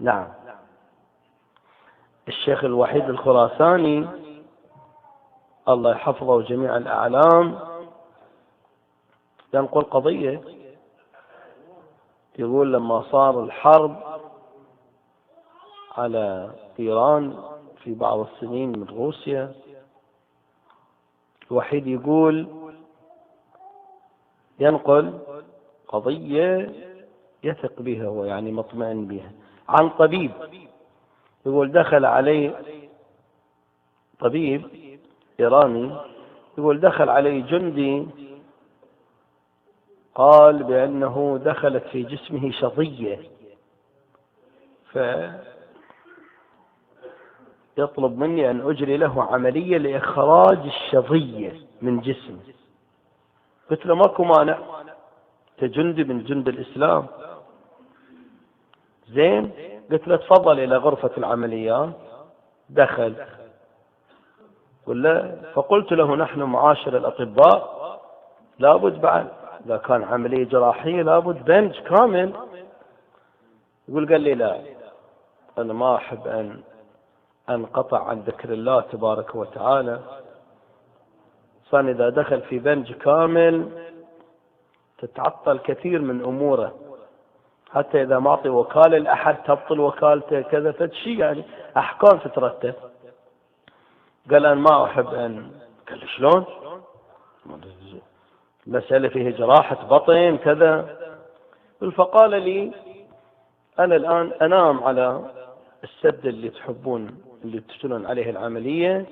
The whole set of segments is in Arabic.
نعم. الشيخ الوحيد الخراساني الله يحفظه جميع الأعلام ينقل قضية، يقول لما صار الحرب على إيران في بعض السنين من روسيا، الوحيد يقول ينقل قضية يثق بها هو، يعني مطمئن بها، عن طبيب. يقول دخل عليه طبيب إيراني، يقول دخل عليه جندي قال بأنه دخلت في جسمه شظية، فيطلب مني أن أجري له عملية لإخراج الشظية من جسمه. قلت له ماكو مانع، كجندي من جند الإسلام، زين. قلت له تفضل إلى غرفة العمليات. دخل فقلت له نحن معاشر الأطباء لابد بعد إذا كان عملية جراحية لابد بنج كامل. قال لي لا، أنا ما أحب أن أنقطع عن ذكر الله تبارك وتعالى، صار إذا دخل في بنج كامل تتعطل كثير من أموره، حتى إذا ما أعطي وكالة لأحد تبطل وكالته كذا، فشي يعني أحكام تترتب. قال أنا ما أحب أن. قال لي شلون؟ مسألة فيه جراحة بطن كذا. فقال لي أنا الآن أنام على السد اللي تحبون اللي تشتغلون عليه العملية،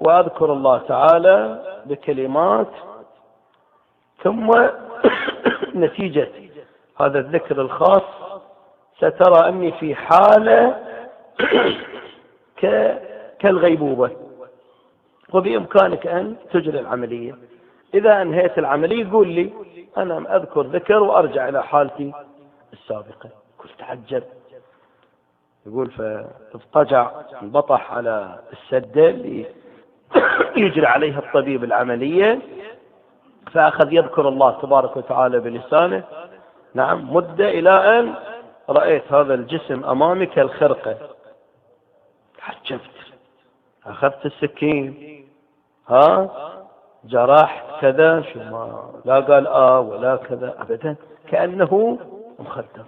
وأذكر الله تعالى بكلمات، ثم نتيجة هذا الذكر الخاص سترى أني في حالة كالغيبوبة، وبإمكانك أن تجري العملية. إذا أنهيت العملية قول لي، أنا أذكر ذكر وأرجع إلى حالتي السابقة. قلت تعجب. يقول فاضطجع انبطح على السدة اللي يجري عليها الطبيب العملية، فأخذ يذكر الله تبارك وتعالى بلسانه، نعم، مدة إلى أن رأيت هذا الجسم أمامي كالخرقة. تعجبت. أخذت السكين، جرحت كذا، شو ما لا قال ولا كذا أبدا، كأنه مخدر.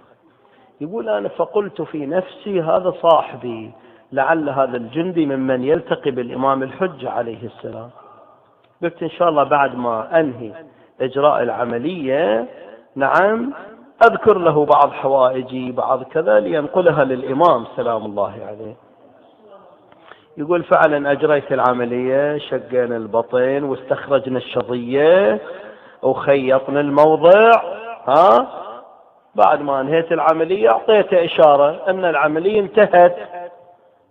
يقول أنا فقلت في نفسي هذا صاحبي، لعل هذا الجندي ممن يلتقي بالإمام الحجة عليه السلام. قلت إن شاء الله بعد ما أنهي إجراء العملية، نعم، أذكر له بعض حوائجي بعض كذا لينقلها للإمام سلام الله عليه. يقول فعلا أجريت العملية، شقينا البطن واستخرجنا الشظية وخيطنا الموضع. بعد ما انهيت العملية أعطيته إشارة أن العملية انتهت.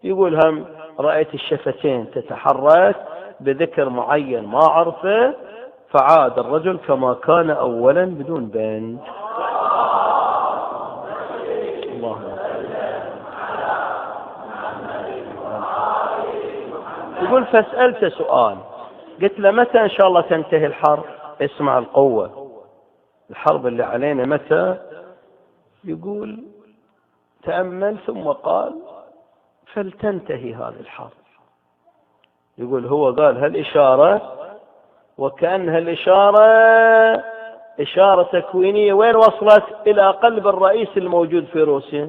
يقول هم رأيت الشفتين تتحرك بذكر معين ما عرفه، فعاد الرجل كما كان أولا بدون بنج. يقول فسألت سؤال، قلت له متى إن شاء الله تنتهي الحرب؟ اسمع القوة، الحرب اللي علينا متى؟ يقول تأمل ثم قال فلتنتهي هذه الحرب. يقول هو قال هالإشارة وكأن هالإشارة إشارة تكوينية، وين وصلت؟ إلى قلب الرئيس الموجود في روسيا.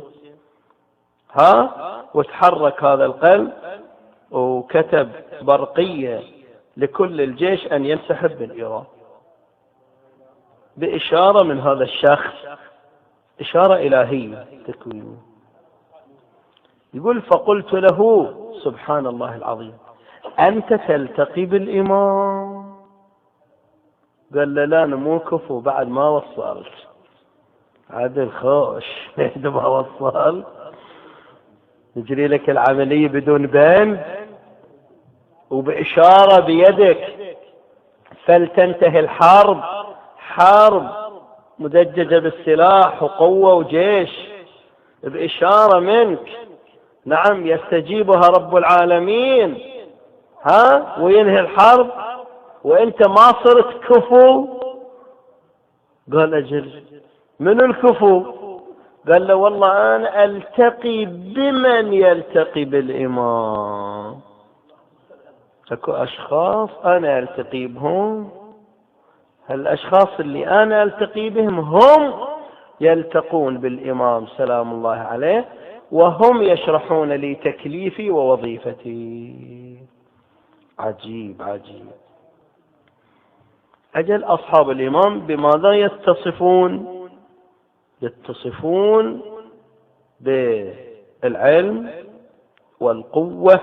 وتحرك هذا القلب وكتب برقية لكل الجيش أن ينسحب من إيران بإشارة من هذا الشخص، إشارة إلهية تكوين. يقول فقلت له سبحان الله العظيم أنت تلتقي بالإمام؟ قال لا أنا مو كفو بعد ما وصلت. عادل خوش بعد ما وصل نجري لك العملية بدون بين وبإشارة بيدك فلتنتهي الحرب، حرب مدججة بالسلاح وقوة وجيش، بإشارة منك، نعم، يستجيبها رب العالمين، وينهي الحرب وانت ما صرت كفو. قال أجل من الكفو؟ قال له والله أنا ألتقي بمن يلتقي بالإمام. اكو أشخاص أنا ألتقي بهم، هالأشخاص اللي أنا ألتقي بهم هم يلتقون بالإمام سلام الله عليه، وهم يشرحون لي تكليفي ووظيفتي. عجيب عجيب. أجل أصحاب الإمام بماذا يتصفون؟ يتصفون بالعلم والقوة